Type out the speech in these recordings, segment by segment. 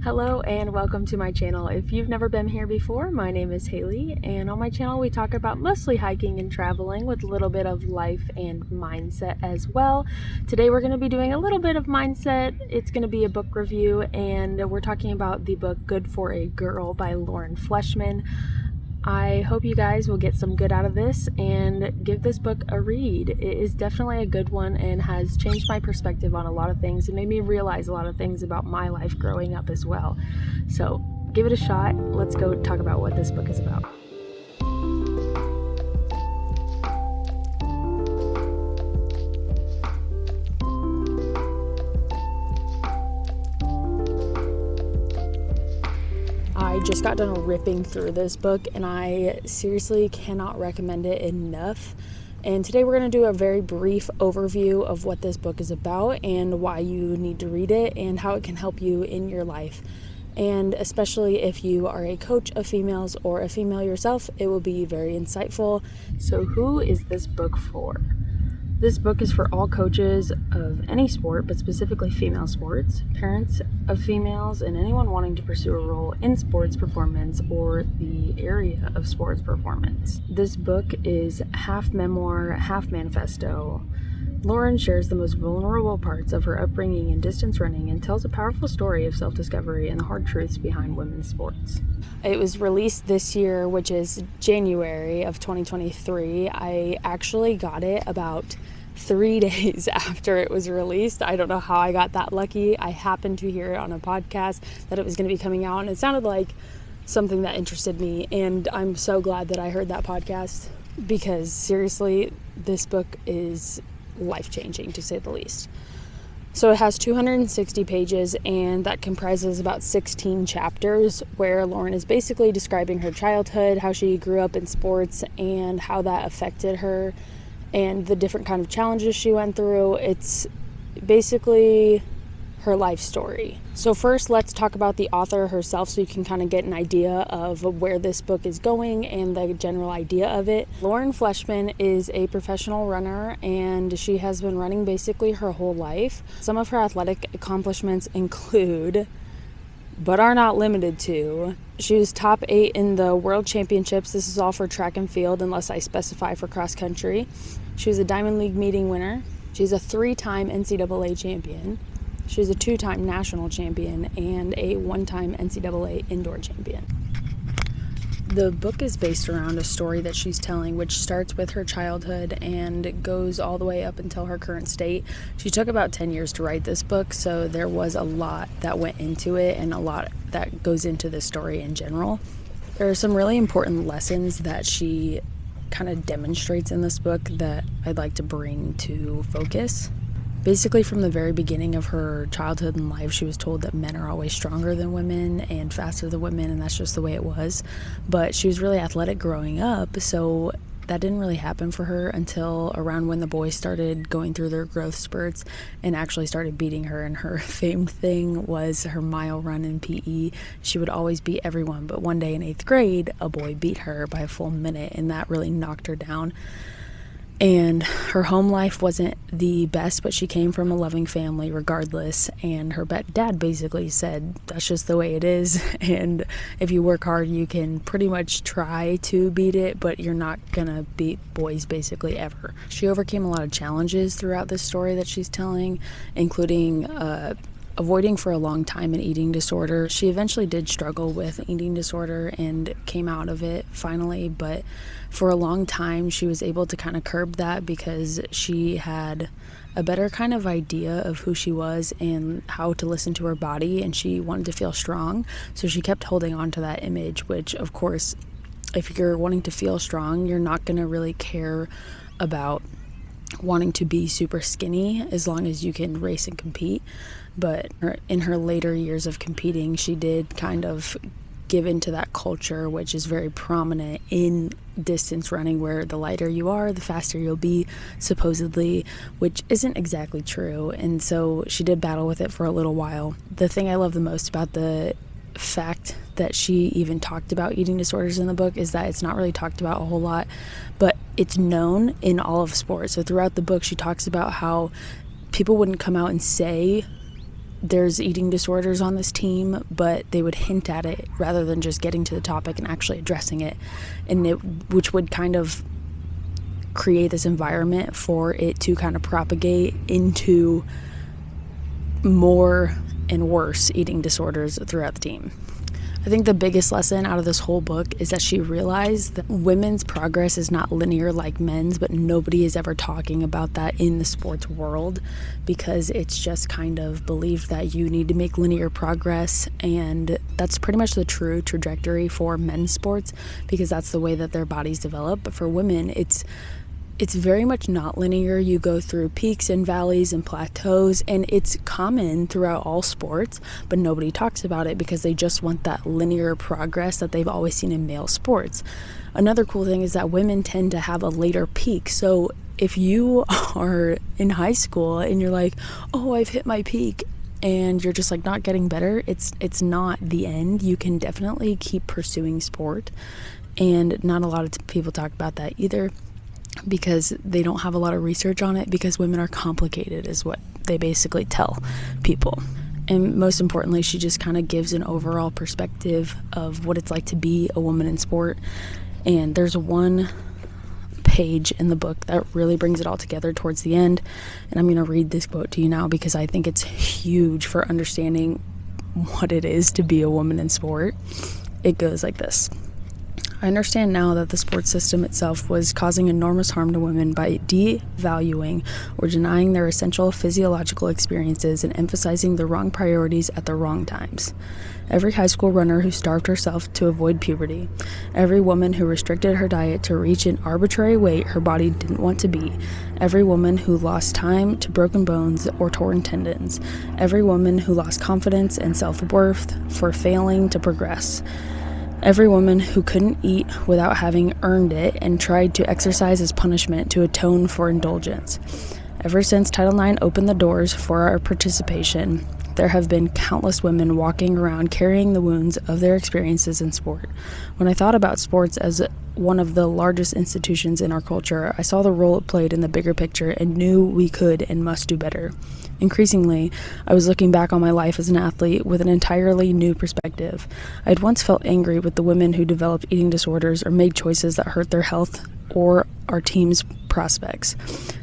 Hello and welcome to my channel. If you've never been here before, my name is Haley, and on my channel we talk about mostly hiking and traveling with a little bit of life and mindset as well. Today we're going to be doing a little bit of mindset. It's going to be a book review, and we're talking about the book Good for a Girl by Lauren Fleshman. I hope you guys will get some good out of this and give this book a read. It is definitely a good one and has changed my perspective on a lot of things and made me realize a lot of things about my life growing up as well. So give it a shot. Let's go talk about what this book is about. I just got done ripping through this book and I seriously cannot recommend it enough. And today we're going to do a very brief overview of what this book is about and why you need to read it and how it can help you in your life. And especially if you are a coach of females or a female yourself, it will be very insightful. So who is this book for? This book is for all coaches of any sport, but specifically female sports, parents of females, and anyone wanting to pursue a role in sports performance or the area of sports performance. This book is half memoir, half manifesto. Lauren shares the most vulnerable parts of her upbringing in distance running and tells a powerful story of self-discovery and the hard truths behind women's sports. It was released this year, which is January of 2023. I actually got it about 3 days after it was released. I don't know how I got that lucky. I happened to hear it on a podcast that it was going to be coming out, and it sounded like something that interested me, and I'm so glad that I heard that podcast because seriously, this book is life-changing to say the least. So it has 260 pages, and that comprises about 16 chapters where Lauren is basically describing her childhood, how she grew up in sports, and how that affected her, and the different kind of challenges she went through. It's basically her life story. So first, let's talk about the author herself so you can kind of get an idea of where this book is going and the general idea of it. Lauren Fleshman is a professional runner, and she has been running basically her whole life. Some of her athletic accomplishments include, but are not limited to, she was top 8 in the World Championships. This is all for track and field unless I specify for cross country. She was a Diamond League meeting winner. She's a 3-time NCAA champion. She's a 2-time national champion and a 1-time NCAA indoor champion. The book is based around a story that she's telling, which starts with her childhood and goes all the way up until her current state. She took about 10 years to write this book, so there was a lot that went into it and a lot that goes into the story in general. There are some really important lessons that she kind of demonstrates in this book that I'd like to bring to focus. Basically, from the very beginning of her childhood and life, she was told that men are always stronger than women and faster than women, and that's just the way it was. But she was really athletic growing up, so that didn't really happen for her until around when the boys started going through their growth spurts and actually started beating her. And her famed thing was her mile run in PE. She would always beat everyone, but one day in 8th grade, a boy beat her by a full minute, and that really knocked her down. And her home life wasn't the best, but she came from a loving family regardless. And her dad basically said, that's just the way it is. And if you work hard, you can pretty much try to beat it, but you're not gonna beat boys basically ever. She overcame a lot of challenges throughout this story that she's telling, including avoiding for a long time an eating disorder. She eventually did struggle with an eating disorder and came out of it finally, but for a long time she was able to kind of curb that because she had a better kind of idea of who she was and how to listen to her body, and she wanted to feel strong, so she kept holding on to that image, which of course, if you're wanting to feel strong, you're not going to really care about wanting to be super skinny as long as you can race and compete. But in her later years of competing, she did kind of give into that culture, which is very prominent in distance running, where the lighter you are, the faster you'll be, supposedly, which isn't exactly true. And so she did battle with it for a little while. The thing I love the most about the fact that she even talked about eating disorders in the book is that it's not really talked about a whole lot, but it's known in all of sports. So throughout the book, she talks about how people wouldn't come out and say there's eating disorders on this team, but they would hint at it rather than just getting to the topic and actually addressing it, which would kind of create this environment for it to kind of propagate into more and worse eating disorders throughout the team. I think the biggest lesson out of this whole book is that she realized that women's progress is not linear like men's, but nobody is ever talking about that in the sports world, because it's just kind of believed that you need to make linear progress, and that's pretty much the true trajectory for men's sports because that's the way that their bodies develop. But for women, it's very much not linear. You go through peaks and valleys and plateaus, and it's common throughout all sports, but nobody talks about it because they just want that linear progress that they've always seen in male sports. Another cool thing is that women tend to have a later peak. So if you are in high school and you're like, oh, I've hit my peak, and you're just like not getting better, it's not the end. You can definitely keep pursuing sport, and not a lot of people talk about that either, because they don't have a lot of research on it, because women are complicated is what they basically tell people. And most importantly, she just kind of gives an overall perspective of what it's like to be a woman in sport. And there's one page in the book that really brings it all together towards the end, and I'm going to read this quote to you now because I think it's huge for understanding what it is to be a woman in sport. It goes like this: I understand now that the sports system itself was causing enormous harm to women by devaluing or denying their essential physiological experiences and emphasizing the wrong priorities at the wrong times. Every high school runner who starved herself to avoid puberty, every woman who restricted her diet to reach an arbitrary weight her body didn't want to be, every woman who lost time to broken bones or torn tendons, every woman who lost confidence and self-worth for failing to progress, every woman who couldn't eat without having earned it and tried to exercise as punishment to atone for indulgence. Ever since Title IX opened the doors for our participation, there have been countless women walking around carrying the wounds of their experiences in sport. When I thought about sports as one of the largest institutions in our culture, I saw the role it played in the bigger picture and knew we could and must do better. Increasingly, I was looking back on my life as an athlete with an entirely new perspective. I had once felt angry with the women who developed eating disorders or made choices that hurt their health or our team's prospects.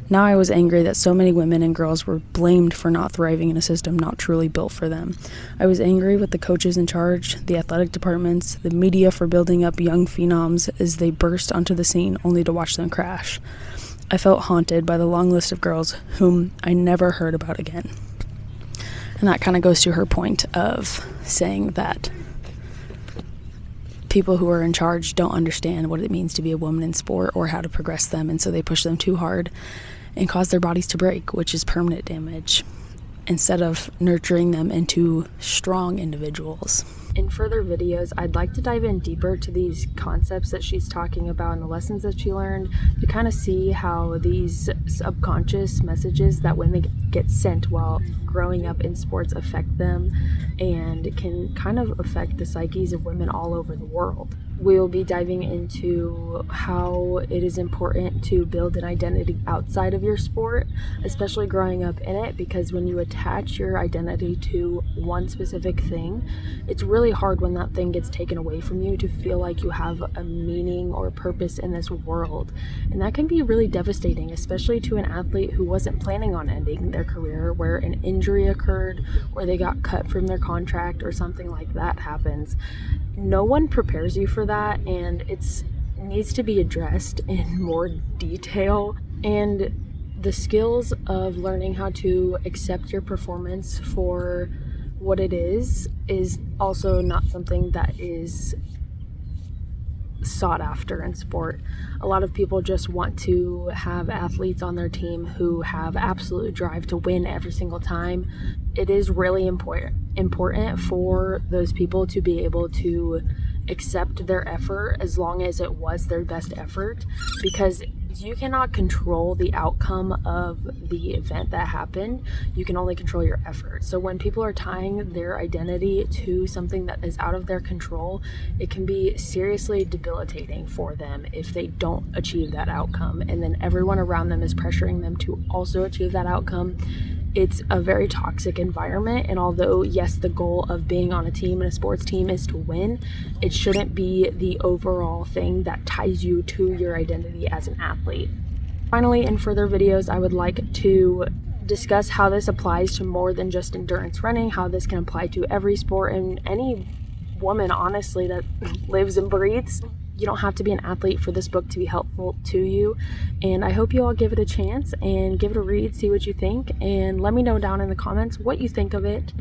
Now I was angry that so many women and girls were blamed for not thriving in a system not truly built for them. I was angry with the coaches in charge, the athletic departments, the media for building up young phenoms as they burst onto the scene only to watch them crash. I felt haunted by the long list of girls whom I never heard about again. And that kind of goes to her point of saying that people who are in charge don't understand what it means to be a woman in sport or how to progress them, and so they push them too hard and cause their bodies to break, which is permanent damage, instead of nurturing them into strong individuals. In further videos, I'd like to dive in deeper to these concepts that she's talking about and the lessons that she learned, to kind of see how these subconscious messages that women get sent while growing up in sports affect them and can kind of affect the psyches of women all over the world. We'll be diving into how it is important to build an identity outside of your sport, especially growing up in it, because when you attach your identity to one specific thing, it's really hard when that thing gets taken away from you to feel like you have a meaning or purpose in this world. And that can be really devastating, especially to an athlete who wasn't planning on ending their career, where an injury occurred, or they got cut from their contract, or something like that happens. No one prepares you for that, and it needs to be addressed in more detail. And the skills of learning how to accept your performance for what it is also not something that is sought after in sport. A lot of people just want to have athletes on their team who have absolute drive to win every single time. It is really important for those people to be able to accept their effort as long as it was their best effort, because you cannot control the outcome of the event that happened. You can only control your effort. So when people are tying their identity to something that is out of their control, it can be seriously debilitating for them if they don't achieve that outcome, and then everyone around them is pressuring them to also achieve that outcome. it's a very toxic environment, and although yes, the goal of being on a team and a sports team is to win, it shouldn't be the overall thing that ties you to your identity as an athlete. Finally, in further videos, I would like to discuss how this applies to more than just endurance running, how this can apply to every sport and any woman, honestly, that lives and breathes. You don't have to be an athlete for this book to be helpful to you, and I hope you all give it a chance and give it a read, see what you think, and let me know down in the comments what you think of it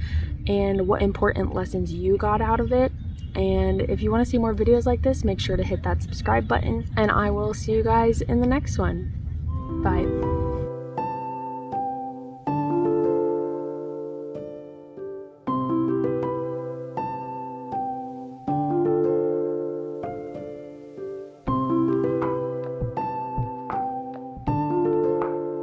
and what important lessons you got out of it. And if you want to see more videos like this, make sure to hit that subscribe button, and I will see you guys in the next one. Bye.